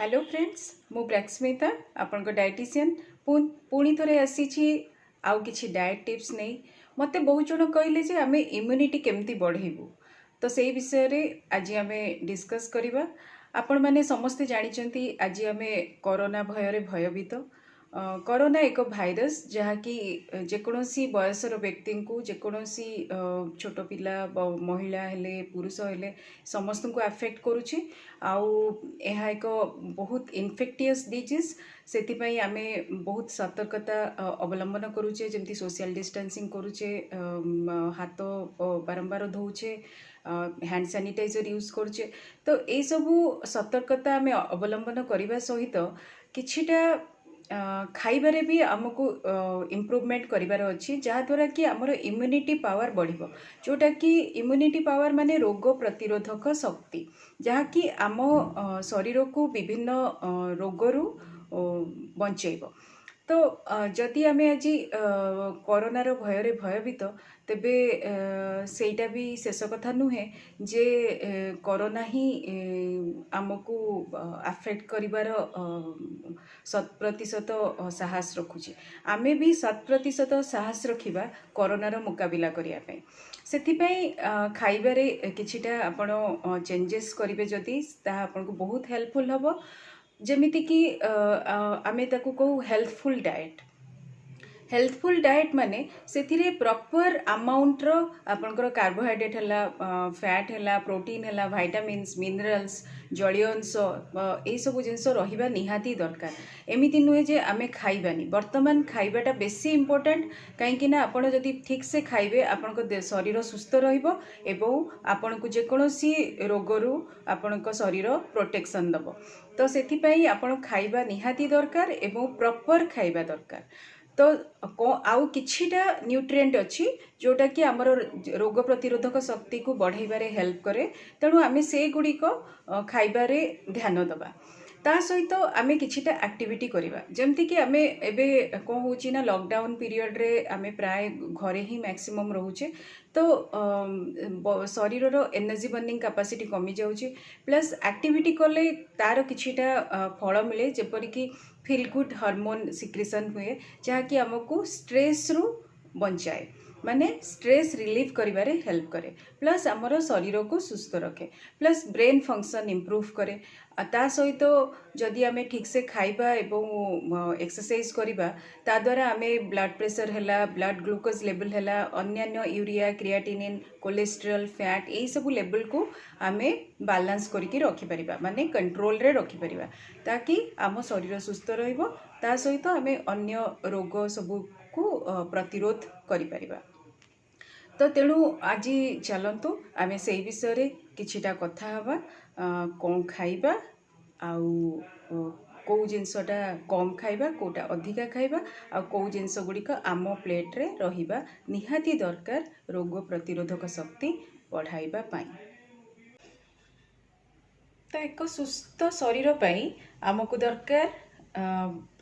Hello friends मु ब्लैक्समिता आपण dietitian पुणी थरे आसी आउ किछि डाएट टिप्स नहीं मते बहुत जन कहले जे आमे इम्यूनिटी केमती बढ़ेबू तो से विषय रे आज आमे डिस्कस करिबा। आपण माने समस्ते जानिचंती आज आमे कोरोना भय भयभीत। कोरोना एक भाइरस जहाँकि जेकोसी बयसर व्यक्ति को जेकोसी छोट पिला महिला हेले पुरुष हेले समस्त को अफेक्ट करुछि। आउ यह एक बहुत इन्फेक्टियस डिजीज से आमे बहुत सतर्कता अवलंबन करुचे जमती सोशल डिस्टेंसिंग करुचे हाथ बारंबार धोचे हैंड सैनिटाइजर यूज करुचे। तो ये सबू सतर्कता आमे अवलंबन करने सहित किछिटा खाइबारे भी आमको इम्प्रूवमेंट करार अच्छी जहाँद्वारा कि आमर इम्यूनिटी पावर बढ़िबो जोटा कि इम्यूनिटी पावर माने रोग प्रतिरोधक शक्ति जहाँकि आम शरीर को विभिन्न रोगरू बंचेब। तो जदि आमे आज कोरोनार भय भयभीत तेबे सेटा भी शेष कथा नुहे जे कोरोना ही आमको अफेक्ट करिवार 100% साहस रखुची। आमे भी 100% साहस रखिबा कोरोनार मुकाबिला करिया पे। सेथिपाई खाइबारे किछिटा आपण चेंजेस करिवे जदि ता आपनको बहुत हेल्पफुल हबो। जेमिति कि आमे ताकू कहू हेल्थफुल डाएट। हेल्थफुल डाएट माने से प्रॉपर अमाउंट रो आपनकर कार्बोहाइड्रेट हला फैट हला प्रोटीन हला विटामिन्स मिनरल्स जलीय अंश ए सब जिनस रहिबा निहाती दरकार। एमिति नुहे जे आमे खाइबानी वर्तमान खाइबाटा बेसी इंपोर्टेंट कहीं ना आपण जदि ठीक से खाइबे आपनको शरीर सुस्थ रहिबो एवं आपनको जेकोसी रोगरू आपनको शरीर प्रोटेक्शन दबो। तो सेथिपाई आपण खाइबा निहाती दरकार एवं प्रॉपर खाइबा दरकार। तो आउ किछिटा न्यूट्रिएंट अच्छी जोटा कि आमर रोग प्रतिरोधक शक्ति को बढ़ाइबारे हेल्प करे। तेणु आमे से गुड़िक खाइबारे ध्यान दबा। ता सहित आमे किछिटा एक्टिविटी करिबा जेमति कि आमे एबे को होची ना लॉकडाउन पीरियड रे आमे प्राय घरे ही मैक्सिमम रहूचे। तो शरीर रो एनर्जी बर्निंग कैपेसिटी कमी जाउची प्लस एक्टिविटी कले तार किछिटा फल मिले जेपरि कि फील गुड हार्मोन सिक्रेशन हुए जहाँकि आमको स्ट्रेस रु बंचाए माने स्ट्रेस रिलीफ करिबारे हेल्प करे प्लस आमर शरीर को सुस्थ रखे प्लस ब्रेन फंक्शन इम्प्रूव करे। ता सहित जदि आमे ठीक से खाइबा एवं एक्सरसाइज करिबा ता द्वारा आमे ब्लड प्रेशर हैला ब्लड ग्लूकोज लेवल हैला अन्यान्य यूरिया क्रिएटिनिन कोलेस्ट्रॉल फैट ए सब लेवल को आमे बैलेंस करके रखि परिबा माने कंट्रोल रे रखि परिबा ताकि आम शरीर सुस्थ रहिबो। ता सहित आमे अन्य रोग सब को प्रतिरोध करि परिबा। तो तेणु आज चलतु आमे से विषय रे किछिटा कथा हवा कौन खाइबा आउ कौ जिनसटा कम खाइबा कोटा अधिका खाइबा आ कौ जिनस गुड़िक आम प्लेट रे रहिबा निहाती दरकार रोग प्रतिरोधक शक्ति बढ़ाइबा पाई। तो एक सुस्थ शरीर पाई आमको दरकार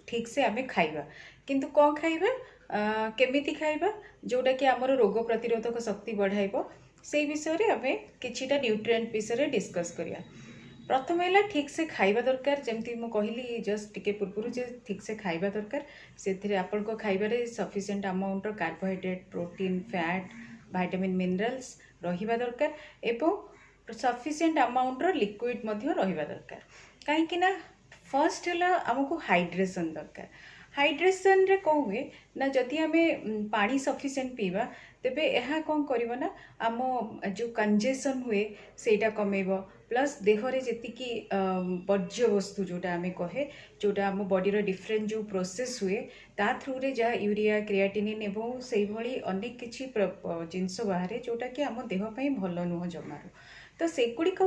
ठीक से आमे खाइबा किंतु कौन खाइबा केमिति खाइबा जोटा कि आमर रोग प्रतिरोधक शक्ति बढ़ाइबो से विषय रे आमे किछिटा न्यूट्रिएंट विषय रे डिस्कस करिया। प्रथम है ठीक से खाइबा दरकार जमती मु कहली जस्ट टिके पूर्व जे ठीक से खाइबा दरकार से आपण को खाइबारे सफिशिएंट अमाउंट रो carbohydrate protein fat vitamin minerals रहिबा दरकार एवं सफिशिएंट अमाउंट रो लिक्विड मध्य रहिबा दरकार। काहे कि ना फर्स्ट है आमको हाइड्रेशन दरकार। हाइड्रेशन रे कौ हुए ना जदि आमे पानी सफिशिएंट पीबा तेबे यह कौन करिवो ना आम जो कंजेशन हुए सेटा कमेबो प्लस देहरे जेतिकी वर्ज्य वस्तु जोटा आमे कहे जोटा आम बॉडी रो डिफरेंट जो प्रोसेस हुए ता थ्रू रे जहाँ यूरिया क्रिएटिनिन एवं से भली अनेक किछि जिनस बाहर जोटा कि आम देह पई भल नुह जमारू। तो सेगुड़िक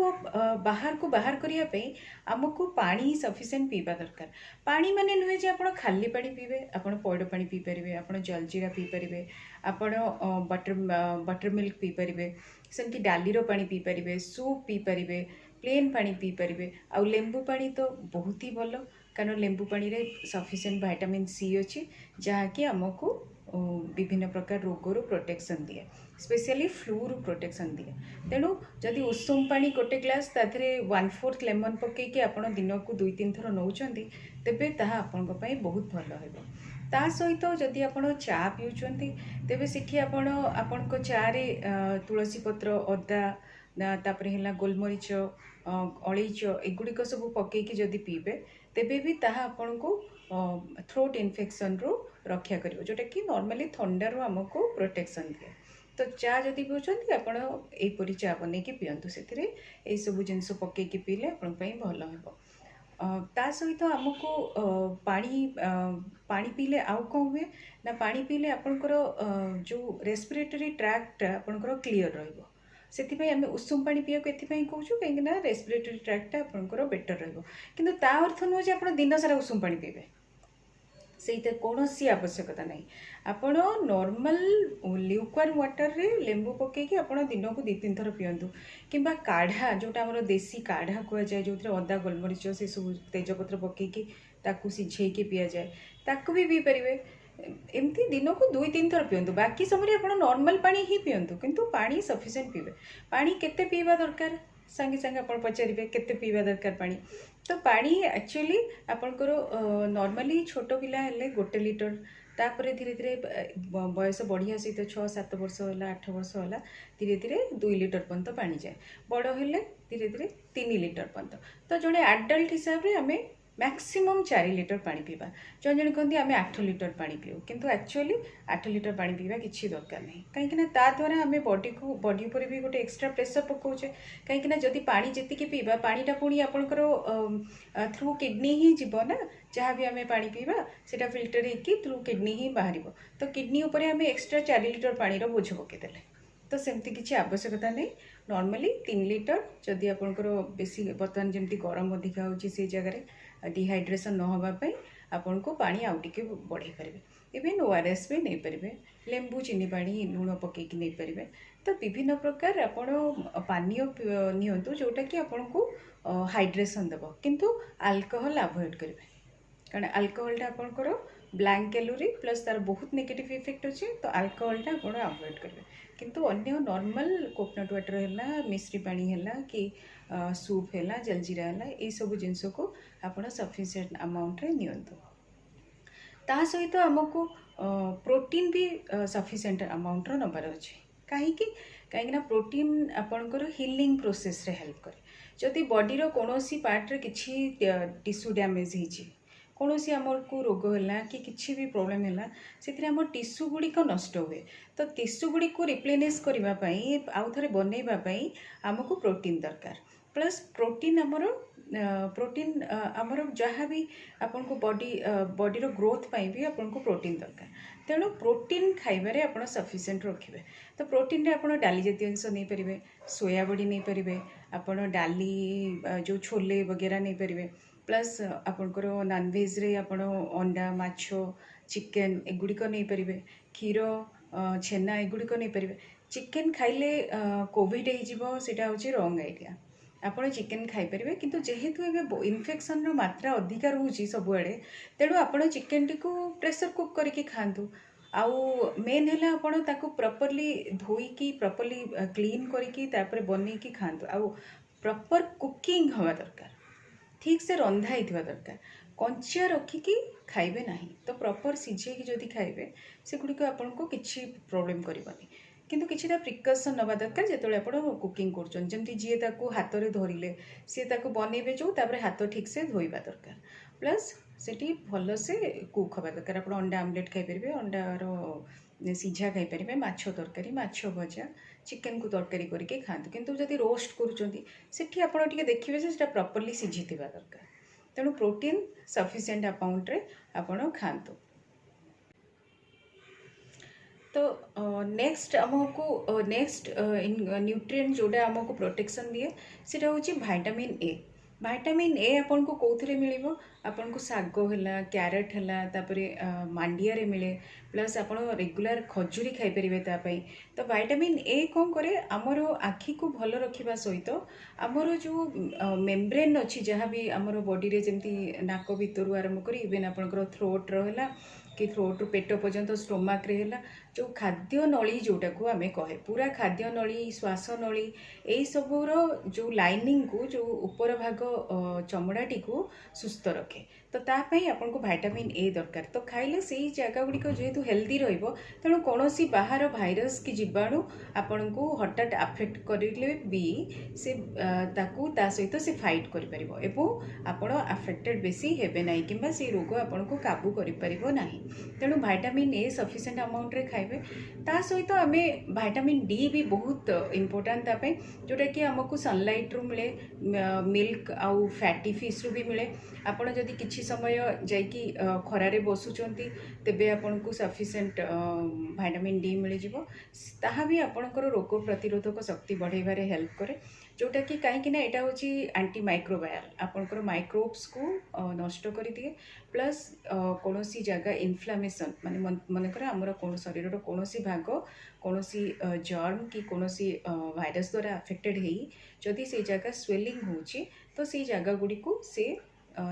बाहर को बाहर करने आमको पानी ही सफिशिएंट पीवा दरकार। पानी माने नुहे जे आपण खाली पानी पीबे आपण पौड़ पानी पी पारे आपण जलजीरा पी पारे आपण बटर मिल्क पी पारे सेमती डालीर पानी पी पारे सूप पी पारे प्लेन पानी पी पारे आउ लेंबू पानी तो बहुत ही भल कारण लेंबू पानी रे सफिशिएंट विटामिन सी अच्छी जहाँकि आमको विभिन्न प्रकार रोगर प्रोटेक्शन दिए स्पेशली फ्लू रु प्रोटेक्शन दिए तेणु जदि उषुम पानी गोटे ग्लास ताधे 1/4 लेमन पकईकि आपण दिन को 2-3 थर नौचंती तेबे ताहा आपनको पई बहुत भल हेबो ता सहित जदि आपण चा पिउचंती तेबे सिठी आपण आपनको चा रे तुलसी पत्र अदा तापर है गोलमरीच अलैच एगुड़िक सब पकईकि जदि पीबे तेबे भी ताहा आपन को थ्रोट इन्फेक्शन रु रक्षा करिवो जोटा कि नॉर्मली थंडा रु हमको प्रोटेक्शन दिए तो चा जदि पिउचंती आपण एपरि चा बनैकि पियंतु सेथिरे एई सब जिंस पकईकि पीले आपण पई भल हेबो ता सहित आमको पानी पीले आउ कौन हुए ना पानी पीले आपणकर जो रेस्पिरेटरी ट्रैक्ट आपणकर क्लीयर रहिबो से आम उषुम पानी पीवा एपाई कहूँ कहीं रेस्पिरेटरी ट्रैक्टा आपंकर बेटर रही ता अर्थ नुह जे आप दिन सारा उषुम पानी पीबे से कौन सी आवश्यकता नहीं आपण नॉर्मल ल्यूकवार्म वाटर रे लेंबू पकईकि आप दिन को 2-3 थर पियंतु किंबा काढ़ा जोटा आम देसी काढ़ा कह जाए जो अदा गोलमरीच से सब तेजपत्र पकईकि ताकू सिझेकी पी जाए ताकू भी पी पारे एमती दिन को 2-3 थर पियंतु बाकी समय आप नॉर्मल पानी ही पियंतु किंतु पानी सफिशिएंट पीबे पानी केते पीवा दरकार सांगे सांगे आप पचारे केते पीवा दरकार पानी तो पानी एक्चुअली आपणकर नॉर्मली छोट पिला हेले 1 लीटर तापर धीरे धीरे बयस बढ़िया सहित 6-7 वर्ष है 8 वर्ष है धीरे धीरे 2 लीटर पर्यंत पानी जाए बड़ हेले धीरे धीरे 3 लीटर पर्यंत तो जड़े एडल्ट हिसाब से आम मैक्सिमम 4 लीटर पानी पीवा जन जन कहते आम 8 लीटर पानी पीऊ किंतु एक्चुअली 8 लीटर पानी पीवा किसी दरकार नहीं कहीं द्वारा आम बॉडी पर भी गोटे एक्स्ट्रा प्रेसर पकाउचे कहीं जदि पानी जी पीवा पानीटा पुणी आपंकर थ्रू किडनी ही जीव ना जहाँ भी आम पानी पीवा से फिल्टर होगी थ्रू किडनी ही बाहर तो किडनी उपर आम एक्स्ट्रा 4 लीटर पानी बोझ पकईदे तो सेमती किसी आवश्यकता नहीं नॉर्मली 3 लीटर जदि आपंकर बेसी बर्तमान जमी गरम अधिका हो जगह डिहाइड्रेशन न होगापी आपन को पानी आउ टे बढ़े पारे इवेन ORS भी नहीं पारे लेंबू चीनी पानी लुण पकईकि नहीं पारे तो विभिन्न प्रकार आपण पानीय नियंतु जोटा कि आपन को हाइड्रेशन देव किंतु अल्कोहल अवॉइड करेंगे कारण अल्कोहलटा आपंकर ब्लैंक कैलोरी प्लस तार बहुत नेगेटिव इफेक्ट अच्छे तो अल्कोहलटा आप अवॉइड करेंगे किंतु अन्य नॉर्मल कोकोनट वाटर है मिश्री पानी है कि सूप है जलजीरा है ये सब जिनस को आपड़ सफिशिएंट अमाउंट रे नियंतु ता सहित आमको प्रोटीन भी सफिशिएंट अमाउंट रो नबार अच्छे कहीं प्रोटीन आपणकर हिलिंग प्रोसेस रे हेल्प करे जदि बॉडी रो कोनोसी पार्ट रे किछि टिश्यू डैमेज होइछि कौन आमर को रोग है कि किसी भी प्रोब्लेम है से आम टिश्यू गुड़िक नष्ट हुए तो टिश्यू गुड़ी को रिप्लेनिश करने आउ थे बनवाई आमको प्रोटीन दरकार प्लस प्रोटीन आमर प्रोटीन आमर जहाँ भी आपन को बॉडी ग्रोथ पाई भी आपन को प्रोटीन दरकार तेणु प्रोटीन खाइबारे आप सफिशिएंट रखिए तो प्रोटीन रे आप डाली जातीय जिनस नहीं पारे सोया बड़ी नहीं पारे आप डाली जो छोले वगैरह नहीं पारे प्लस आपणकर नॉनवेज रे आपण अंडा माछ चिकेन एगुड़िक नहीं पारे क्षीर छेना एगुड़िक नहीं पारे चिकेन खाइले कोविड होटा हूँ रंग आइडिया आपड़ चिकेन खाईपारे किंतु जेहेतु ए इन्फेक्शन मात्रा अधिका रोचे सबुआड़े तेणु आपड़ चिकेन टी प्रेशर कुक करके खातु आउ मेन है आपड़ ताकू प्रॉपर्ली धोईकी प्रॉपर्ली क्लीन करके बनईकी खातु आउ प्रॉपर कुकिंग हवा दरकार ठीक से रंधा ही दरकार कंचा रखिकी खाइबे नहीं तो प्रॉपर सिझेकी जदि खाइबे से गुड़िक आपन को किसी प्रोब्लेम करबनी किंतु किछिटा प्रिकॉशन नवा दरकार जेतले आपण कुकिंग करछन जेमति जे ताकू हाथ रे धरिले से ताकू बनेबे जो तापर हाथ ठीक से धोइबा दरकार प्लस सेठी भल से कुक हवा दरकार आपण अंडा आमलेट खाइ परबे अंडार सिझा खाई पारे माछ तरकारी माछ भजा चिकेन को तरकारी करके खातु किंतु जदि रोस्ट करुँच सेठी आपण टिके देखिबे जे सेटा प्रॉपर्ली सिझिथिबा दरकार तेणु प्रोटीन सफिशिएंट अमाउंट रे आपण खातु तो नेक्स्ट आमको नेक्स्ट न्यूट्रिएंट जोड़ा आमको प्रोटेक्शन दिए सेटा होची विटामिन ए आपन को कौथिरे मिलिबो आपन को साग है कैरेट है तापरे मांडिया रे मिले प्लस आपन रेगुलर खजूरी खाई परिबे तापई तो विटामिन ए कौन करे आमर आखि को भल रखिबा सहित आमर जो मेम्ब्रेन अच्छी जहाँ भी आमर बॉडी रे जेमती नाक भितर आरंभ करी इवेन आपनकर थ्रोट रहला कि थ्रोट रु पेट पर्यंत स्टोमाक रे है जो खाद्य नली जोटा को आम कहे पूरा खाद्य नली श्वास नली यही सबूर जो लाइनिंग को जो ऊपर भाग चमड़ाटी को सुस्थ रखे तो तापाई आपन को विटामिन ए दरकार तो खाइले से जगह गुड़िक जेहेतु हेल्दी तेणु कौन बाहर भाइरस कि जीवाणु आपण को हठात आफेक्ट करें भी से ताकू ता सहित से फाइट करें आपण आफेक्टेड बेसी हेबे ना कि से रोग आपण को काबू करना तेणु विटामिन ए सफिशिएंट अमाउंट रे खाइबे ता सहित आम विटामिन डी भी बहुत इम्पोर्टाट तापाई जोटा कि आमको सनलाइट रु मिले मिल्क आउ फैटी फिश रु भी मिले आपण जदि किछि समय जाइकी खरारे बसुचंती तेबे आपण को सफिशिएंट विटामिन डी मिल जिवो ताहा भी आपणकर रोग प्रतिरोधक शक्ति बढ़ाइबारे हेल्प करे जोटा कि कहीं एटा होची एंटी माइक्रोबायल आपणकर माइक्रोब्स को नष्ट कर दिए प्लस कौन जगह इन्फ्लामेशन माने मनकर आमर कौन शरीर कौन भाग कौन जर्म कि कौन भाइरस द्वारा अफेक्टेड है जदि से जगह स्वेलिंग होची तो से जगह गुड़ी को से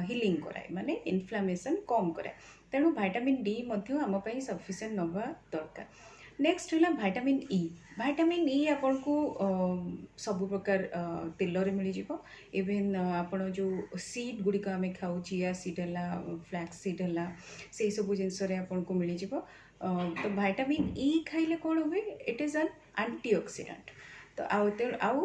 हिलिंग कराए माने इन्फ्लामेशन कम कराए तेणु विटामिन डी आम सफिशिएंट नवा दरकार नेक्स्ट है विटामिन ई आपन को सब प्रकार तेल रे मिल जिवो इवन आपण जो सीड गुड़िक आम खाऊ चिया सीड है फ्लैक्स सीड है से सब जिनस आपन को मिल जिवो तो विटामिन ई खाइले कौन हुए इट इज एन एंटीऑक्सीडेंट तो आउ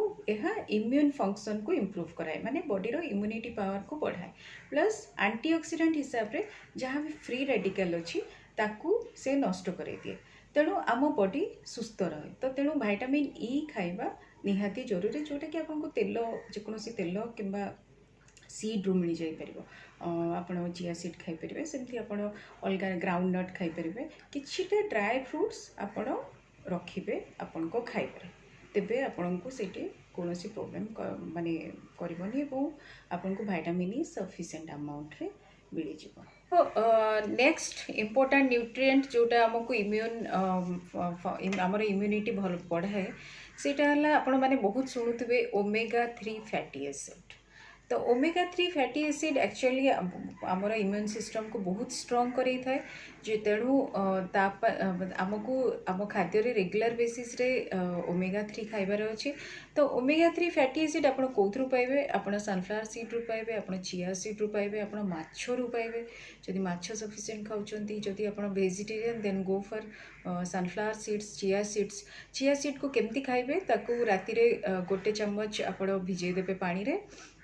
इम्यून फंक्शन को इम्प्रूव कराए माने बॉडी रो इम्यूनिटी पावर को बढ़ाए प्लस एंटीऑक्सीडेंट हिसाब रे जहाँ भी फ्री रेडिकल अच्छी ताकू से नष्ट कर दिए तेणु आम बॉडी सुस्थ रहे तो तेणु विटामिन ई खाइबा निहाती जरूरी जोटा कि आपको तेल जेकोसी तेल किंबा सीड रु मिल जापर आपड़ चिया सीड खाईपर सेमती आप अलग ग्राउंड नट खाईपर किछिटा ड्राई फ्रूट्स आपड़ रखिए आपण को खाईपर तेबे आपण को सेठी कौन प्रोब्लेम माने करबनी एवं आपन को विटामिन ई सफिशिएंट अमाउंट रे मिल जिवो तो नेक्स्ट इम्पोर्टेंट न्यूट्रिएंट जोटा आमको इम्यून आमर इम्यूनिटी भल बढ़ाए सेटा हला आपण माने बहुत शुणुवे ओमेगा 3 फैटी एसिड तो ओमेगा 3 फैटी एसिड एक्चुअली आमर इम्यून सिस्टम को बहुत स्ट्रॉन्ग करेई थाए जे तेणु आमको आम खाद्य रेगुलर बेसिस रे ओमेगा 3 खाइबार अच्छे तो ओमेगा 3 फैटी एसिड आप कौथु पाइबे आप सनफ्लावर सीड रु पाइबे आप चिया सीड रु पाइबे आप माछ रु पाइबे जदि माछ सफिशिएंट खाउचंती जदि आप vegetarian then go for sunflower seeds chia seed को केमती खाइबे ताकू राति रे गोटे चम्मच आप भिजे देबे पानी रे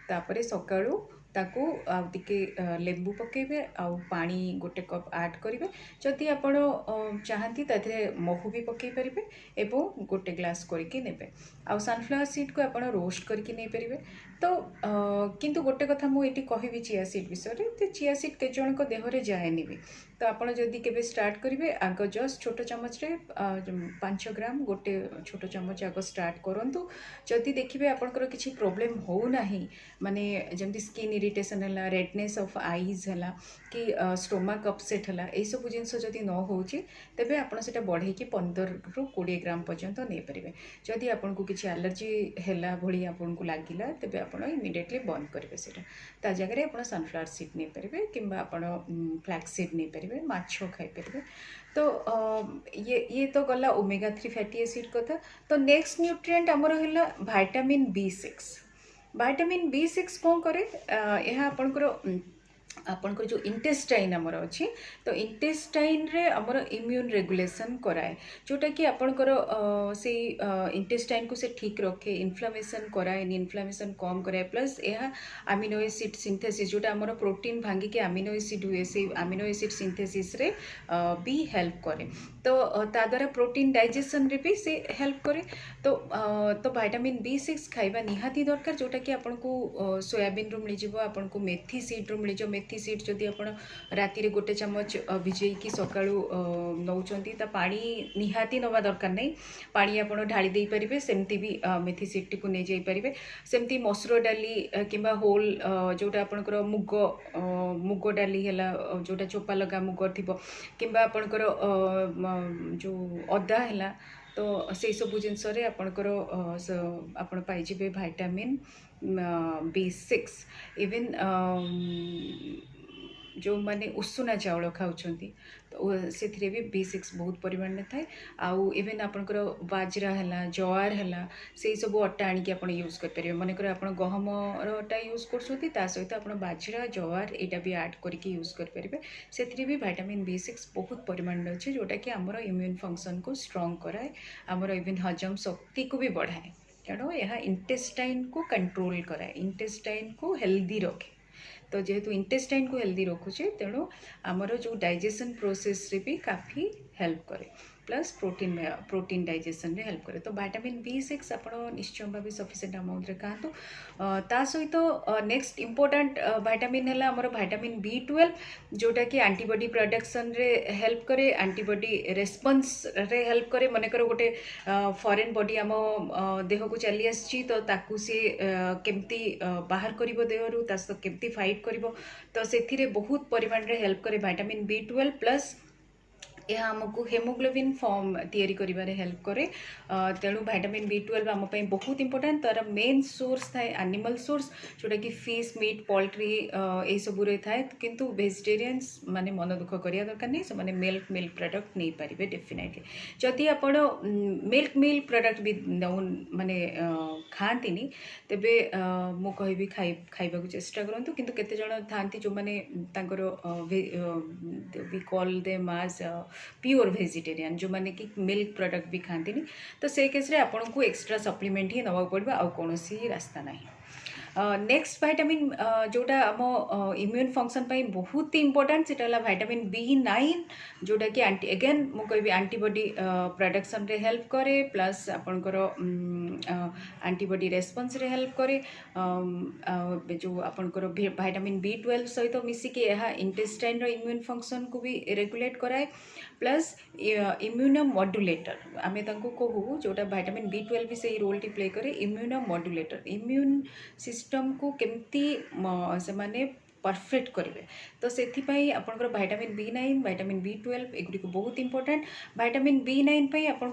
तापरे सकाळू ताकू आके लेंबू पकेबे आउ पानी गोटे कप ऐड करेंगे जदि आपण चाहती ताथे महू भी पकई पारे एवं गोटे ग्लास करके नेबे आउ सनफ्लावर सीड को आपण रोस्ट करके नहीं पारे तो किंतु गोटे कथा मुझे कहबी चिया सीड विषय तो चिया सीड के जन को देहरे जाएनि भी तो आप जदि केबे स्टार्ट करेंगे आग जस्ट छोट चमच रे 5 ग्राम गोटे छोट चमच आग स्टार्ट करूँ जदि देखिए आपंकर किसी प्रोब्लेम हो नहीं माने जमती स्किन इरिटेशन है रेडनेस ऑफ आईज है कि स्टोमाक अपसेट है यही सब जिनस जदि न हो तेबे आपण सेटा बढ़े 15 रु 20 ग्राम पर्यंत नहीं पारे जदि आपन को किसी एलर्जी है भली आपन को लगिला तेबे आपण इमिडिएटली बंद करेंगे सेटा ता जगह आप सनफ्लावर सीड नहीं पारे कि फ्लैक्स सीड नहीं पारे माछ खाई पारे तो ये तो गला ओमेगा 3 फैटी एसिड कथा तो नेक्स्ट न्यूट्रिएंट आमर है विटामिन B6 कौन करे यह आपणकर जो इंटेस्टाइन आमर अच्छी तो इंटेस्टाइन रे आमर इम्यून रेगुलेशन कराए जोटा कि आपणकर से इंटेस्टाइन को से ठीक रखे इन्फ्लामेशन कराए इन्फ्लामेशन कम कराए प्लस यह अमीनो एसिड सिंथेसिस जोटा आमर प्रोटीन भांगिक अमीनो एसिड हुए से अमीनो एसिड सिंथेसिस रे भी हेल्प करे तो ता द्वारा प्रोटीन डाइजेशन रे भी से हेल्प करे तो विटामिन B6 खाइबा निहाती दरकार जोटा कि आपको सोयाबीन रु मिल जिवो आपको मेथी सीड रु मिल मेथी सीड जदि आप राति रे गोटे चम्मच भिजेकी सकाळू नौचंती ता पानी निहाती नवा दरकार नहीं पानी आप ढाली दे पारे सेमती भी मेथी सीड टी को नहीं जाई पारे सेमती मसूर डाली किंबा होल जोटा आपणकर मुग डाली है जोटा चोपा लगा मुग थी किंबा आपणकर जो अदा है तो से सब जिनस आपणकर आपण पाइबे विटामिन B6 इवन जो माने उषुना चाउल खाउछंती तो से भी B6 बहुत परिमाण में थाए आउ इवेन आपनकर बाजरा हला जवार हला से सब अटा आनिक आप यूज करेंगे मनकर आप गहम अटा यूज कर सहित आप बाजरा जवार यहाँ भी आड करके यूज करेंगे से भी विटामिन B6 बहुत परिमाण अच्छे जोटा कि आमर इम्यून फंक्शन को स्ट्रॉन्ग कराए आमर इवेन हजम शक्ति को भी बढ़ाए कारण यह इंटेस्टाइन को कंट्रोल कराए इंटेस्टाइन को हेल्दी रखे तो जेहेतु इंटेस्टाइन को हेल्दी रखुचे तेणु आमर जो डाइजेशन प्रोसेस रे भी काफ़ी हेल्प करे प्लस प्रोटीन डाइजेशन रे हेल्प करे तो विटामिन B6 आपण निश्चय भाव सफिशिएंट अमाउंट रे खातु ता सहित नेक्स्ट इंपोर्टेंट विटामिन है आमर विटामिन B12 जोटा कि एंटीबॉडी प्रोडक्शन रे हेल्प करे एंटीबॉडी रेस्पॉन्स रे हेल्प करे मनकर गोटे फॉरेन बॉडी आम देह को चली आसी तो ताकू सी केमती बाहर करिवो देहरु ता सहित केमती फाइट करिवो तो से बहुत परिमाण रे हेल्प करे विटामिन B12 प्लस यह आमको हेमोग्लोबिन फॉर्म तैयारी करिबारे हेल्प करे तेणु विटामिन B12 आम पई बहुत इंपोर्टेंट तार मेन सोर्स थाए एनिमल सोर्स जोटा कि फिश मीट पोल्ट्री ए सबु रे थाए किंतु वेजिटेरियंस माने मन दुख करिया दरकार नहीं से माने मिल्क प्रोडक्ट नहीं पारिबे डेफिनेटली जदि आपण मिल्क प्रोडक्ट भी माने खांतीनी तेबे मु कहबी खाइबा को चेष्टा करंतु किंतु केते जण थांती जो माने तांकर we call them as pure vegetarian जो माने कि मिल्क प्रोडक्ट भी खाती तो से केस रे आपन को एक्स्ट्रा सप्लीमेंट ही नवा पड़बा आ कोनोसी रास्ता नहीं नेक्स्ट विटामिन जोटा आम इम्यून फंक्शन पाई बहुत इंपोर्टेंट सेटा हला विटामिन B9 जोटा कि अगेन मु कहबी एंटीबॉडी प्रोडक्शन रे हेल्प करे प्लस आपनकर एंटीबॉडी रेस्पॉन्स रे हेल्प करे जो आपनकर विटामिन B12 सहित मिसिके यह इंटेस्टाइन रो इम्यून फंक्शन को भी रेगुलेट कराए प्लस इम्यूनो मॉड्यूलेटर आमे तांको कहू जोटा विटामिन B12 भी सही रोल टी प्ले करे इम्यूनो मॉड्यूलेटर इम्यून सिस्टम को केमती से माने परफेक्ट करेंगे तो से आपंकर विटामिन B9 विटामिन B12 एगुड़ी को बहुत इंपोर्टेंट विटामिन B9 पे आपन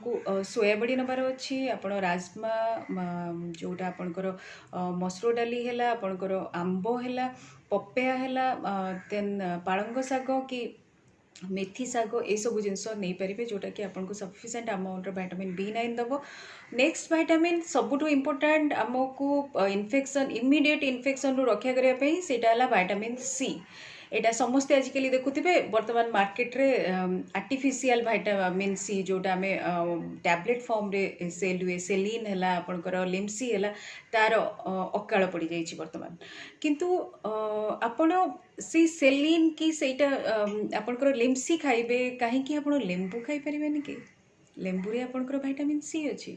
को सोयाबड़ी नबार अच्छी आपण राजमा जोटा आपंकर मसूर डाली है आपंकर आंब है पपेया है देन पालंग शाग कि मेथी शाग ये सब जिनस नहीं पारे जोटा कि आपको सफिशिएंट अमाउंट विटामिन B9 दब नेक्स्ट विटामिन सबुठु इम्पोर्टेंट आमको इन्फेक्शन इमिडिएट इन्फेक्शन रु रक्षा करने से विटामिन C एटा समस्ते आजिकल देखुवे बर्तमान मार्केट रे आर्टिफिशियल विटामिन C जोटा आम टैबलेट फॉर्म रे सेल हुए सेलिन है आपंकर लिम्सी है तार अकाल पड़ जाइए बर्तमान किंतु आपण से सेलिन कि सेटा आपंकर लिम्सी खाइबे कहीं आप लेंबू खाई पारे कि लेंबू रे आपंकर विटामिन C अच्छी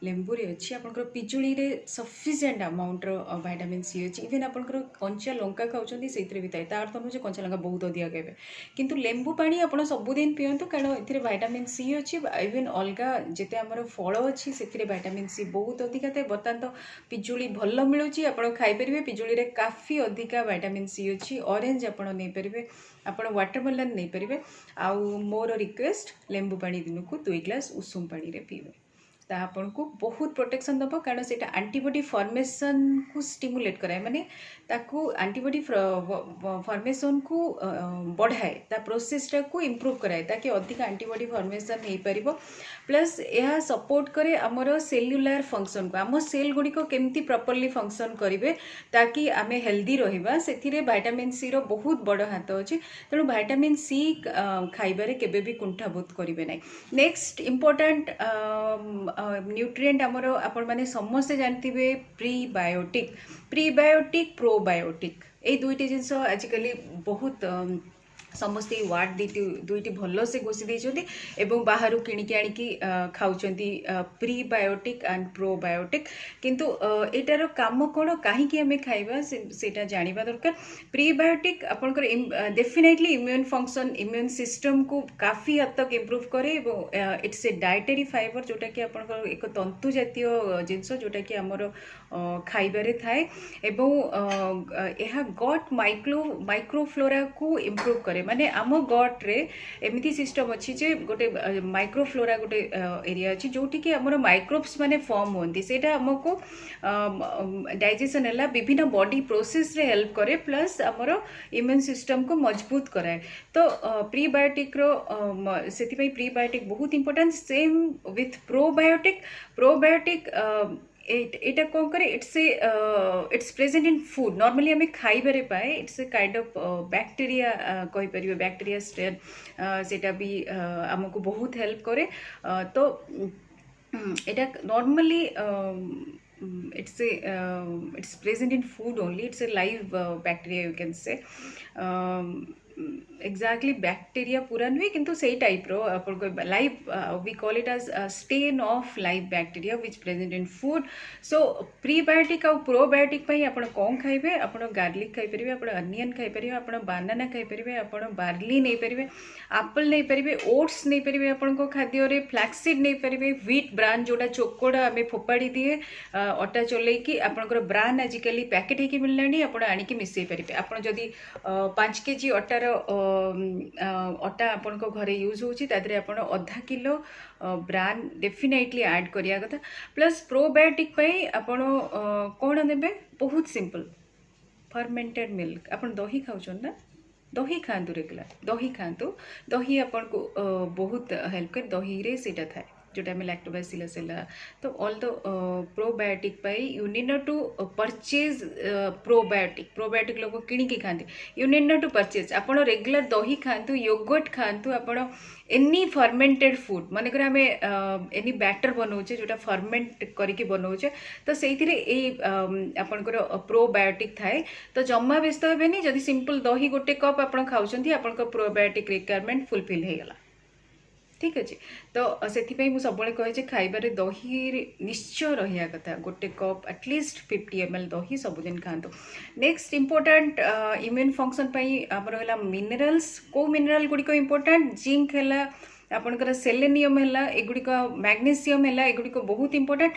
लेंबू रे अच्छी आपंकर पिजुली रे सफिशिएंट अमाउंट विटामिन C अच्छी इवेन आपंकर कंचा लंका खाउछंती सेइतरे भी थाए तार अर्थ नुहे कंचा लंका बहुत अधिक खाइबे किंतु लेंबू पानी आपण सबुदिन पियंतु कारण एथिरे विटामिन C अच्छी इवेन अलगा जेते हमर फल अच्छी सेथिरे विटामिन C बहुत अधिक थाए बर्तमान तो पिजुली भल मिलुची आपण खाई परिबे पिजुली रे काफी अधिक विटामिन C अच्छी ऑरेंज आपण नै परिबे आपण वाटरमेलन नहीं पारे आउ मोर रिक्वेस्ट लेंबू पानी दिन को 2 ग्लास उषुम पानी रे पीबे ता आपन को बहुत प्रोटेक्शन दबो कारण से एंटीबॉडी फॉर्मेशन को स्टिमुलेट कराए माने ताकू एंटीबॉडी फॉर्मेशन को बढ़ाए ता प्रोसेस टा को इंप्रूव कराए ताकि अधिक एंटीबॉडी फॉर्मेशन नहीं पारिबो प्लस यह सपोर्ट करे हमर सेल्युलर फंक्शन को आम सेल गुडी को केमती प्रॉपर्ली फंक्शन करिवे ताकि आमे हेल्दी रहिबा सेथिरे विटामिन C रो बहुत बड़ हाथ अछि तेणु विटामिन C खाइबारे केबे भी कुंठाबोध करिवे नै नेक्स्ट इंपोर्टेंट न्यूट्रिएंट आमर आपण माने समस्ते जानथिबे प्रीबायोटिक प्रोबायोटिक ए दुईटी जिनस आजिकली बहुत समस्ते वार्ड दुईटी भल से घोषी देइछन्ती एवं बाहर किणिकी आनिकी खाउछन्ती प्रीबायोटिक एंड प्रोबायोटिक किंतु एटार काम कोन काहीकि आमे खाइबा सेटा जानिबा दरकार प्रीबायोटिक आपनकर definitely immune function immune system को काफी हद तक इम्प्रूव करे एवं इट्स ए डायटेरी फाइबर जोटा कि आपनकर एक तंतु जातीय जिनस जोटा कि हमर खाइबारे थाए एवं यह गट माइक्रोफ्लोरा को इम्प्रूव करे करे माने आम गट रे एमती सिस्टम अच्छी जे गोटे माइक्रोफ्लोरा गोटे एरिया अच्छी जोटी कि हमर माइक्रोब्स माने फॉर्म होती सेटा हमको डाइजेशन है विभिन्न बॉडी प्रोसेस रे हेल्प करे प्लस हमर इम्यून सिस्टम को मजबूत कराए तो प्रीबायोटिक रो सेति प्रीबायोटिक बहुत इंपोर्टेंट सेम विथ प्रोबायोटिक এটা कौन करे it's present in food normally हमें खाइबारे पाए it's a kind of bacteria कहि परिबे बैक्टीरिया स्ट्रेन सेटा भी हमको बहुत हेल्प करे तो এটা normally it's present in food only. It's a live bacteria you can say. Exactly bacteria पूरा नुहे किंतु सही टाइप रो अपन को live we call it as strain of live bacteria which present in food so prebiotic और probiotic पई आपण कोन खाइबे आपण गार्लिक खाइ परिबे आपण अनियन खाइ परिबे आपण बनाना खाइ परिबे आपण बार्ली नै परिबे एप्पल नै परिबे ओट्स नै परिबे आपण को खाद्य रे फ्लैक्सीड नै परिबे व्हीट ब्रान जोटा चोकोडा हमें फोपाड़ी दिए अटा चलै कि आपण ब्रान आजिकली पैकेट हे कि मिललानी आपण आनी कि मिसई परिबे आपण जदी 5 केजी अटार अटा आपण को घरे यूज होची तादरे आपण आधा किलो ब्रान डेफिनेटली ऐड करिया कथा प्लस प्रोबायोटिक पई आपण कोन नेबे बहुत सिंपल फर्मेंटेड मिल्क आपण दही खाउछन ना दही खातु रेगुलर दही खातु दही आपण को बहुत हेल्प कर दही रे सेटा थाए जोटा में लैक्टोबैसिलस तो ऑल द प्रोबायोटिक पाई you need not to purchase probiotic लोग किणी की खाते you need not to purchase आप रेगुलर दही खातु योगर्ट खातु आप एनी फर्मेंटेड फूड मानकर आम एनी बैटर बनाऊे जोटा फर्मेंट करके बनाऊे तो से आपणकर प्रोबायोटिक थाए तो जमा व्यस्त हे जदि सिंपल दही गोटे कप आप खाऊँ आप प्रोबायोटिक रिक्वायरमेंट फुलफिल हो गला ठीक अच्छे तो से सब कहे खाइबार दही निश्चय रहा कथा गोटे कप एटलिस्ट 50 ml दही सबुदिन खातु नेक्स्ट इंपोर्टेंट इम्यून फंक्शन आमर मिनरल्स को मिनरल गुड़िक इंपोर्टेंट जिंक है आपणकर सेलेनियम है एगुड़िक मैग्नेशियम है एगुड़िक बहुत इंपोर्टेंट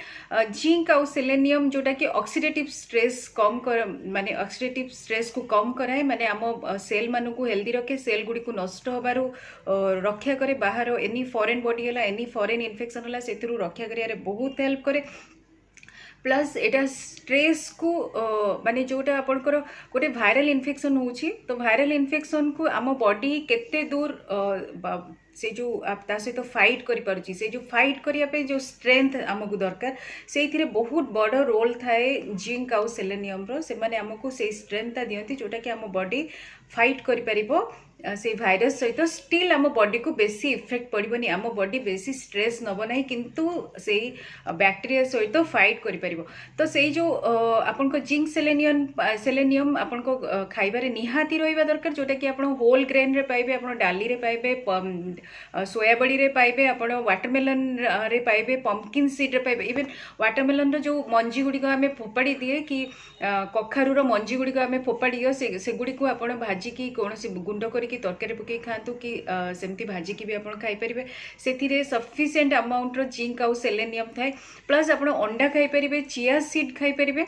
जिंक आउ सेलेनियम जोटा कि ऑक्सीडेटिव स्ट्रेस कम कर माने ऑक्सीडेटिव स्ट्रेस को कम कराए माने आम सेल मान को हेल्दी रखे सेल गुड़ी को नष्ट होबारु रक्षा करे बाहर एनी फॉरेन बॉडी है एनी फॉरेन इन्फेक्शन है से रक्षा करिया बहुत हेल्प करे प्लस एटा स्ट्रेस को माने जोटा आपणकर गोटे वायरल इन्फेक्शन होची तो वायरल इन्फेक्शन को आम बॉडी केते दूर से जो ता सहित फाइट करि पारुची से जो फाइट करिया पे जो स्ट्रेंथ आमको दरकार से बहुत बड़ रोल थाए जिंक आउ सेलेनियम रो से माने आमको से स्ट्रेंथ दियंती जोटा कि आम बॉडी फाइट करि परिबो से भाइरस सहित स्टिल आम बॉडी को बेसी इफेक्ट पड़ोनी आम बॉडी बेसी स्ट्रेस नब ना किंतु से बैक्टीरिया सहित फाइट करि तो से जो आपन को जिंक सेलेनियम आपन को खाइबारे निहाती रहिबा दरकार जोटा कि आपन होल ग्रेन रे पाइबे आपन डाली रे पाइबे सोयाबड़ी रे पाइबे आपन वाटरमेलन रे पाइबे पंपकिन सीड रे पाइबे इवन वाटरमेलन रो जो मंजी गुडी को हमें फोपाड़ी दिए कि कखारू रो मंजी गुडी को हमें फोपाड़ी दियो से गुडी को आपन भाजी की कोनोसी गुंड करी तरकारी पकई खातु कि सेमती भाजिकी भी आप खाईपर से सफिसीएंट अमाउंट रो जिंक आउ सेलेनियम थाए प्लस आप अंडा खाईपर चिया सीड खाईपर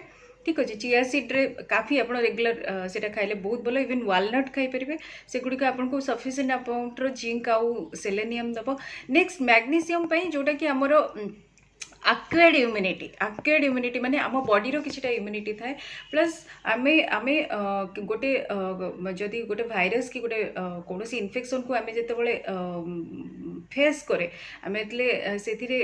ठीक अच्छे चिया सीड रे काफ़ी आप रेगुलर से खाइले बहुत भल इवन वालनट खाईपर से गुड़िक आपको सफिसीएंट अमाउंट रो जिंक आउ सेलेनियम दब नेक्स्ट मैग्नेशियम जोटा कि आमर आक्वायर्ड इम्यूनिटी माने आम बॉडी रो किछटा इम्यूनिटी थाए प्लस आमे आमे गोटे जदि गोटे भाइरस कि गोटे कौनसी इन्फेक्शन को आमे जेते बळे फेस करे आमे एतले सेथिरे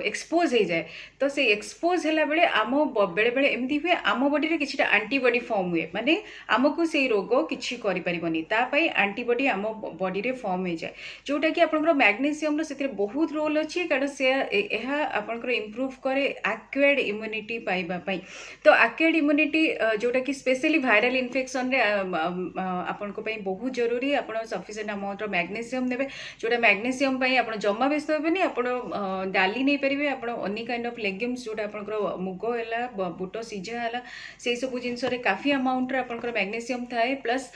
एक्सपोज हो जाए तो से एक्सपोज हैला बेले आम बेले बेले एमती हुए आम बॉडी रे किछटा एंटीबॉडी फॉर्म हुए माने आमको से रोग किछि करि परिबनी ता पई एंटीबॉडी आम बॉडी रे फॉर्म हो जाए जोटा कि आपनकर मैग्नेशियम रो सेथिरे बहुत रोल अछि कारण से एहा आपनकर इम्प्रूव करे एक्वायर्ड इम्यूनिटी पाइबा पई तो एक्वायर्ड इम्यूनिटी जोटा कि स्पेशली वायरल इन्फेक्शन रे आपन को पई बहुत जरूरी आपन सफिशिएंट अमाउंट रो मैग्नेशियम नेबे जोटा मैग्नेशियम पई आपन जम्मा व्यस्त हेबेनी आपन डाली नै परिबे आपन अनी काइंड ऑफ लेग्यूम्स जोटा आपन को मुगो हैला बुट सिझा हैला से सब जिंस रे काफी अमाउंट रे आपन को मैग्नेशियम थाए प्लस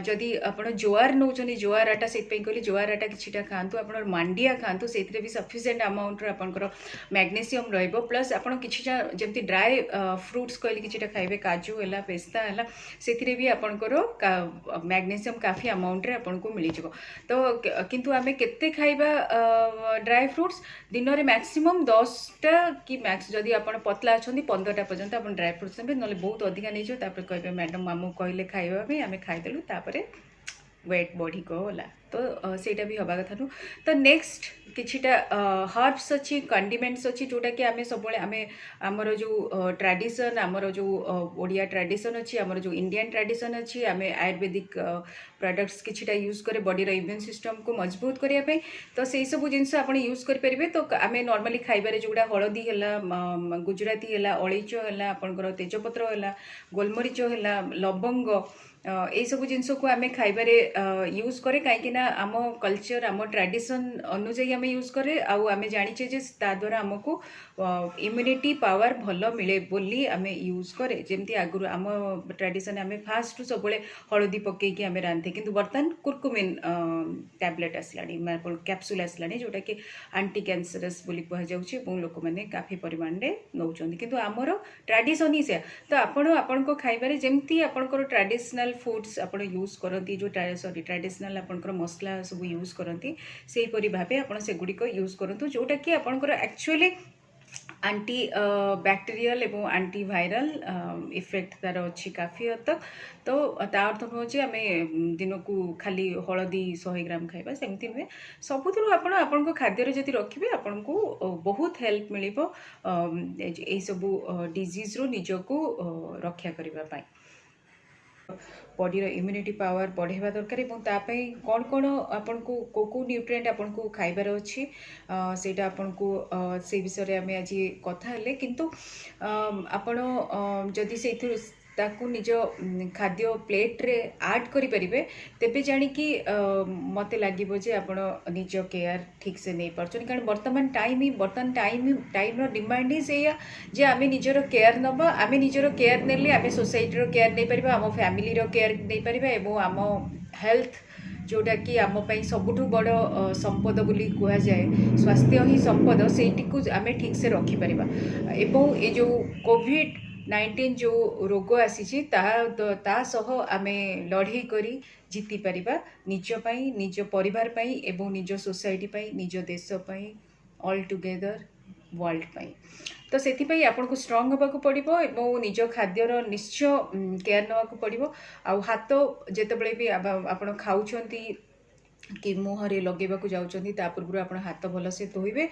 जदि आपन जोआर नौचनी जोआर आटा से कहली जोआर आटा किछिटा खांतु आपन मांडिया खांतु सेथिरे भी सफिशिएंट अमाउंट रे आपन को मैग्नेशियम मैग्नेशियम रहिबो प्लस आपण किछिटा जेमति ड्राई फ्रूट्स कहली किछिटा खाइबे काजू हैला पेस्ता हैला सेथिरे भी आपणकर मैग्नेशियम काफी अमाउंट रे आपन को मिली जिवो तो किंतु आमे केते खाइबा ड्राई फ्रूट्स दिन रे मैक्सिमम 10टा कि मैक्स जदि आपण पतला अछंती 15टा पर्यंत आपण ड्राई फ्रूट्स नेबे नले बहुत अधिका नै जो तापर कहबे मैडम मामू कहले खाइबा पे आमे खाइ देलु तापर वेट बढ़ी गला तो सेटा भी हवा कथा तो नेक्स्ट किछिटा हर्ब्स अच्छी कंडिमेंट्स अच्छी जोटा कि आमे सब आमे आमर जो ट्रेडिशन आमर जो ओडिया ट्रेडिशन अच्छी आमर जो इंडियन ट्रेडिशन अच्छी आमे आयुर्वेदिक प्रोडक्ट्स किछिटा यूज करे बॉडी रो इम्यून सिस्टम को मजबूत करिया पे तो सेई सब जिंस आपण यूज कर परिबे तो आमे नॉर्मली खाइबारे जोडा हळदी हैला गुजराती हैला अळीच हैला आपनकर तेजपत्र हैला गोलमरीच हैला लवंग यही सब जिनस को आम खाइबारे यूज करे कहीं आम कल्चर आम ट्रेडिशन अनुजाई आम यूज करे आम जाचे जे द्वारा आमको इम्यूनिटी पावर भल मिले बोली आम यूज करे जमती आगु आम ट्रेडिशन आम फास्ट सब हलदी पकईकि आम रांधे कि बर्तमान कुरकुमिन टैबलेट आसला कैप्सूल आसला जोटा कि आंटी कैंसरस बोली कहुच्छे लोक मैंने काफी परिमाण में नौकरी किंतु आमर ट्रेडिशन ही से तो आपण खाइबारे जमती आपणकर ट्रेडिशनल फूड्स आप यूज करती जो सॉरी ट्रेडिशनल आपणकर मसला सब यूज करती से भाव आप सेगुड़िक यूज करूँ जोटा कि आपणकर एक्चुअली आंटी बैक्टेरियल एवं आंटी वायरल इफेक्ट तार अच्छी काफी हद तक तो ता अर्थ नुहे आम दिन को खाली हलदी 100 ग्राम खाइबा सेमती नुहे सबुथु आपण खाद्य जदि रखिए आपन को बहुत हेल्प मिल सब डिजीज रो निजको रक्षा करने बॉडी रो इम्यूनिटी पावर बढ़ेवा दरकार तापाई कौन कौन आपन को को न्यूट्रिएंट आपन को खाइबार अच्छी सेटा आपन को से विषय रे आमे आज कथा हेले किंतु आपण जदि से ताकू निज खाद्य प्लेट रे ऐड करि परिबे तेबे जानी कि मते लागिबो जे आपण निज केयर ठीक से नहीं परछन कारण वर्तमान टाइम रो डिमांड ही सेया जे आमे निजरो केयर नबा आमे निजरो केयर नेले आमे सोसाइटी रो केयर नै परिबा आम फैमिली रो केयर नै परिबा एवं आम हेल्थ जोटा कि आम पई सबुठु बड़ संपद बोली कहा जाए स्वास्थ्य ही संपद सेठी को आमे ठीक से रखि परिबा एवं ए जो कोविड-19 जो रोग आसी ता सह आमे लड़े करी जीति परिबा निज पई निज परिवार पई एवं निज सोसाइटी पई निज देश पई ऑल टुगेदर वर्ल्ड पई तो से आपन को स्ट्रांग होगा पड़ो एवं निज खाद्यर निश्चय केयर नवाक पड़ो आ हाथ जिते भी आप खाऊंट कि मुहरे लगेबा को जाउचंदी ता पूर्व आपण हाथ भल से धोइबे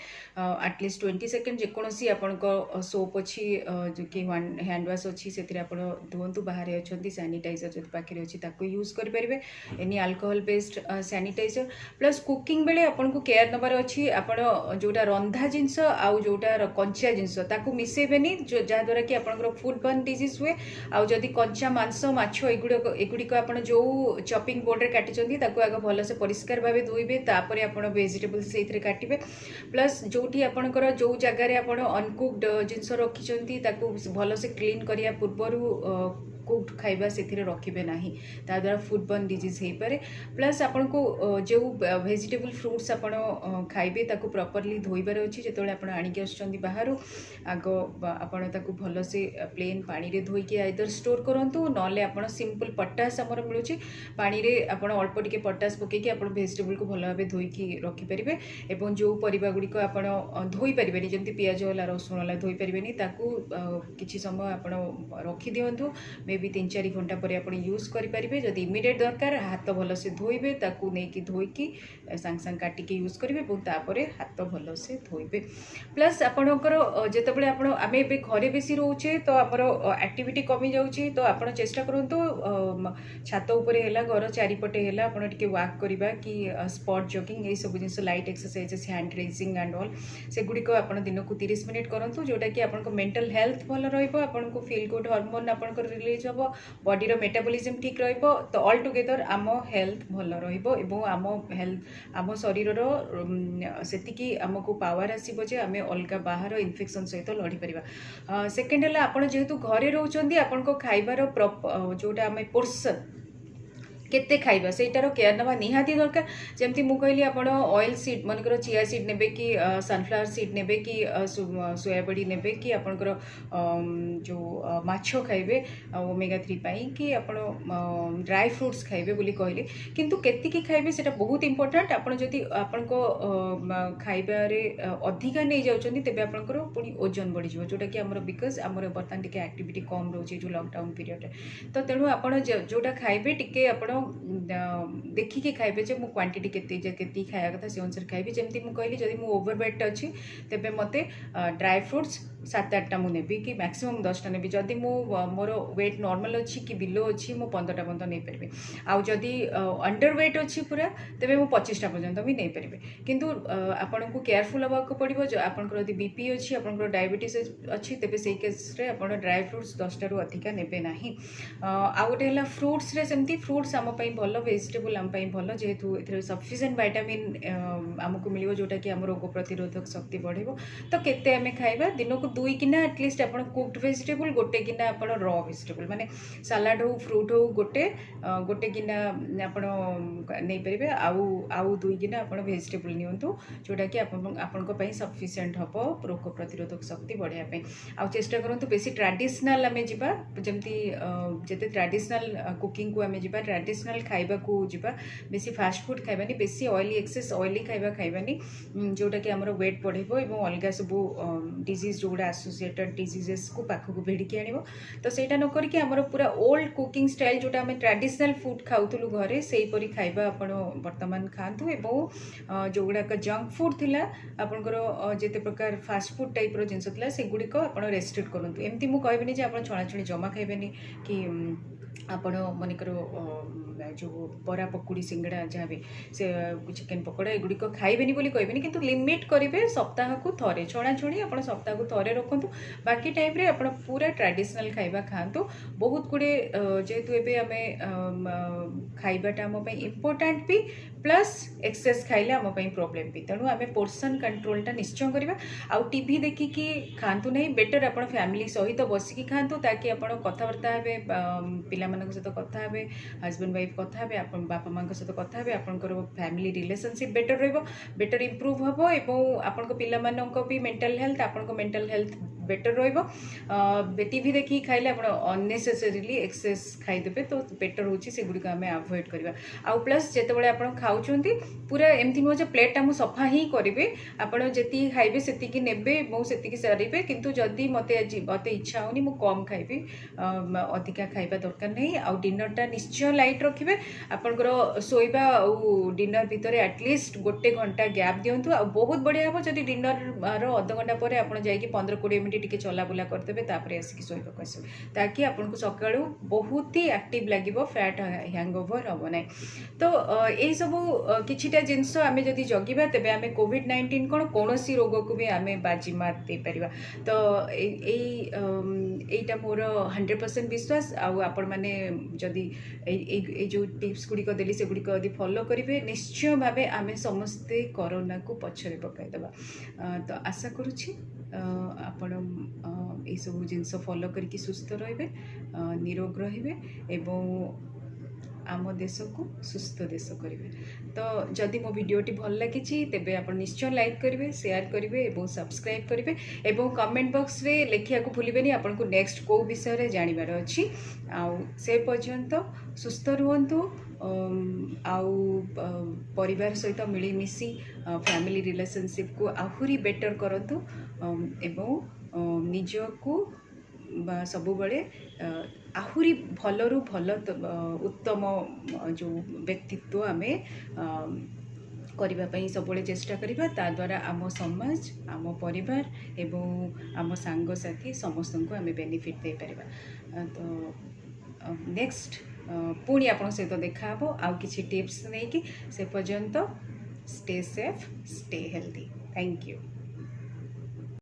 एटलिस्ट 20 सेकेंड जेकोसी आपण सोप अच्छी जो कि हैंड वाश अच्छी से धुवंतु बाहर अच्छा सैनिटाइजर जो पाखे अच्छी ताको यूज करें any alcohol based sanitiser plus cooking बेले आपन को केयर नबार अच्छी आपण जोटा रंधा जिनस आउ जोटा कंचा जिनस ताको मिसेबेनी जहाँद्वारा कि आपन फूड बर्न डिजीज हुए आउ जदि कंचा मांस माछ एगुड़िक आपन जो चॉपिंग बोर्ड रे काटिचंदी ताको आग भल से परिष्कार भाव धोइबे तापर आपण वेजिटेबल्स से काटिबे प्लस जोटी आपणकर जो जगार आप अनकुक्ड जिनस रखिंट ताकू भल से क्लीन करिया पूर्वरु कुक्ड खाइबा से रखिबे नाही ता द्वारा फूड बर्न डिजीज हो पारे प्लस आपन को जो वेजिटेबल फ्रूट्स आपन खाइबे ताकू प्रॉपर्ली धोइबार अछि जेतोले आपन आनिके आछंदी बाहरु आग आपन ताकू भल से प्लेन पानी रे धोइके आइदर स्टोर करंतु नले आपन सिंपल पटास हमर मिलुची पानी रे आपन अल्प टिके पटास पकेकी आपन वेजिटेबल को भल भाबे धोइकी रखि परिबे एवं जो परिबा गुडी को आपन धोइ परिबेनी जेंति प्याज होला रसुन होला धोइ परिबेनी ताकू किछि समय आपन रखि दियंतु मे भी 3-4 घंटा पर आप यूज करेंगे जदि इमिडिएट दरकार हाथ भल से धोइबे ताकू नहीं धोईकी सांग सांग काटिके यूज करेंगे तापर हाथ भल से धोइबे प्लस आपणकर जितेबाला आम ए घरे बेसी रोचे तो आमर एक्टिविटी कमी जाऊँगी तो आप चेष्टा करूँ छात उपरे है घर चारिपटे है आपड़ टे वाक करवा कि स्पॉट जॉगिंग ये सब जिन light exercises hand raising and all सेगुड़िक आप दिन को 30 मिनिट करूँ जोटा कि आपको मेंटल हेल्थ भल रहा फील गुड हार्मोन आपंकर रिलीज हम बॉडी रो मेटाबॉलिज्म ठीक रहिबो तो ऑल टुगेदर आम हेल्थ भल रहिबो एवं आम हेल्थ आम शरीर रो सेतिकी आमको पावर आसीबो जे आमे अलगा बाहर इन्फेक्शन सहित लड़ी परिबा सेकेंड है आपण जेहेतु घरे रहउचंदी आपण को खाइबार जोटा आमे पोर्शन केते खाइबा सेटार केयर नवा निहाती दरकार जमती मु कहली आपण ऑयल सीड मनकर चिया सीड नेबे कि सनफ्लावर सीड नेबे कि सोयाबड़ी नेबे कि आपणकर जो माछो खाइबे ओमेगा 3 पाई कि आपण ड्राई फ्रूट्स खाइबे बोली कहली किंतु केतिकी खाइबे सेटा बहुत इंपोर्टेंट आपण जदि आपनको खाइबारे अधिका नहीं जाउछन्ती तेबे आपणकर पुनी ओजन बढ़ी जिवो जोटा कि हमर बिकॉज हमर बर्तन टिके एक्टिविटी कम रहउची जो लॉकडाउन पीरियड तो तेणु आपण जोटा खाइबे टिके आपण देखिए खाइबे जे मु क्वांटिटी केती खाया कथा से अनुसार खाइबे जमती मु कहली जदि मु ओवरवेट अच्छी तेबे मते ड्राई फ्रूट्स 7-8टा मु नेबी कि मैक्सिमम 10टा नेबी जदि मु मोर वेट नॉर्मल अच्छी कि बिलो अच्छी मु 15टा पर्यंत नहीं पारिबे आउ जदि अंडर वेट अच्छी पूरा तेबे मु 25टा पर्यंत भी नहीं पारिबे किंतु आपन को केयरफुल हवा को पड़िबो जो आपन को यदि बीपी अच्छी आपन को डायबिटीज अच्छी तेबे सेही केस रे आपन ड्राई फ्रूट्स 10टा रु अधिका नेबे नाही आ गोटे हला फ्रूट्स रे सेमती फ्रूट्स आम पई भल वेजिटेबल आम पई भल जेहेतु एथरे सफिशिएंट विटामिन आमको मिलिबो जोटा कि आम रोग प्रतिरोधक शक्ति बढ़िबो तो केते आमे खाइबा दिन को 2 किना एटलिस्ट आपन कुक्ड वेजिटेबल गोटे किना आपन रॉ वेजिटेबल माने सलाड हो फ्रूट हो गोटे किना आपन नै परिबे आउ 2 किना आपन वेजिटेबल नियंतु जोटा कि आपन को पई सफिशिएंट हबो रोग प्रतिरोधक शक्ति बढ़िया पई आ चेष्टा करंतु बेसी ट्रेडिशनल आमे जिबा जेमती जेते ट्रेडिशनल कुकिंग को आमे जिबा ट्रेडिशनल खाइबा को जिबा बेसी फास्ट फूड खाइबानी बेसी ऑयली एक्सेस ऑयली खाइबा खाइबानी जोटा कि हमर वेट बढ़िबो एवं अलगा सब डिजीज जोड़ा एसोसिएटेड डिजीजेस को पाखक भेड़िकी आनिबो तो सेटा न करके हमर पूरा ओल्ड कुकिंग स्टाइल जोटा हमें ट्रेडिशनल फूड खाउतलु घरे सेही परी खाइबा आपण वर्तमान खांतु एवं जोगुड़ा का जंक फूड थिला आपनकर जेते प्रकार फास्ट फूड टाइप रो जिंस थिला से गुडी को आपण रेस्ट्रिक्ट करंतु एमती मु कहबेनी जे आपण छणा छणी जमा खाइबेनी कि आपण मनकर जो बरा पकुड़ी सिंगड़ा जहाँ भी से चिकेन पकोड़ा एगुड़ी खाइबेनी बोली कहबेनी किंतु लिमिट करेंगे सप्ताह को थरे छणा छणी आप सप्ताह को थरे रखु बाकी टाइम रे आप पूरा ट्रेडिशनल खाइबा खातु बहुत गुड़े जेहेतु एबे आमे खाइबाटा आम इम्पोर्टाट भी प्लस एक्सेस खाइले आम प्रोब्लेम भी तेणु आम पोर्सन कंट्रोलटा निश्चय करवा आउ टीवी देखिकी खातु नहीं बेटर आप फैमिली सहित बसिकी खातु ताकि आप कथबार्ता हे पिला सहित कथा हे हजबैंड वाइफ कथा हे बापा माँ सहित कथा हे आपंकर फैमिली रिलेशनशिप बेटर रहिबो बेटर इम्प्रूव हम और आपन पिला भी मेंटल हेल्थ आपन मेंटल हेल्थ बेटर रहिबो टीवी देखी खाइले आप अननेसेसरीली एक्सेस खाईदेवे तो बेटर होची से गुडी आम अवॉइड करवा आउ प्लस जेतेबेले आप खाउछंती पूरा एमती नुह प्लेटा मु सफा ही करेंगे आपड़ जी खाइबे सेतिकी नेबे मु सेतिकी सारिबे किंतु जदि मते इच्छा होनी मु कम खाइबी अधिका खाइबा दरकार नहीं आउ डिनरटा निश्चय लाइट रखिबे आपनकर सोइबा आउ डिनर भितर एटलिस्ट गोटे घंटा गैप दियंतु आ बहुत बढ़िया हम जदि डिनर रो अध घंटा पर आप जाइए 15-20 मिनट टिके चलाबुला करदेवे तापर आसिक शोइबा आसो ताकि आपको सकाळू बहुत ही एक्टिव लगे फैट हैंगओवर हम ना तो यही सब किछिटा जिनस आम जदि जगिबा तेबे आम कोविड-19 कौन सी रोग को भी आम बाजी मार दे परिबा तो एटा मोर 100% विश्वास आपण माने जदि जो टिप्स गुड़िक देली से गुड़िक यदि फॉलो करेंगे निश्चय भाव आम समस्ते कोरोना को पछरे पकईदेवा तो आशा करुच्छी आपण ये सब जिनस फॉलो करके सुस्थ रे निरोग रे एवं आम देश को सुस्थ देश करेंगे तो जदि मो भिडियोटी भल लगी तेबे आप निश्चय लाइक करेंगे शेयर करेंगे और सब्सक्राइब करेंगे और कमेंट बॉक्स रे लिखिया को भूलिबेनी आपन को नेक्स्ट को विषय रे जानिबार अछि आउ से पर्यंत सुस्थ रुहंतु आउ परिवार सहित मिलीमिशी फैमिली रिलेशनशिप को आहुरी बेटर करंतु एवं निज को सबु बड़े आहुरी भलरू भल उत्तम जो व्यक्तित्व आमे करने सब चेष्टा करवा ता द्वारा आम समाज आम परिवार एवं आम सांगसाथी समस्त को आम बेनिफिट दे पारिबा तो नेक्स्ट पुणी आप सहित देखा आउ किछि टिप्स नहीं कि से पर्यंत stay safe stay healthy thank you.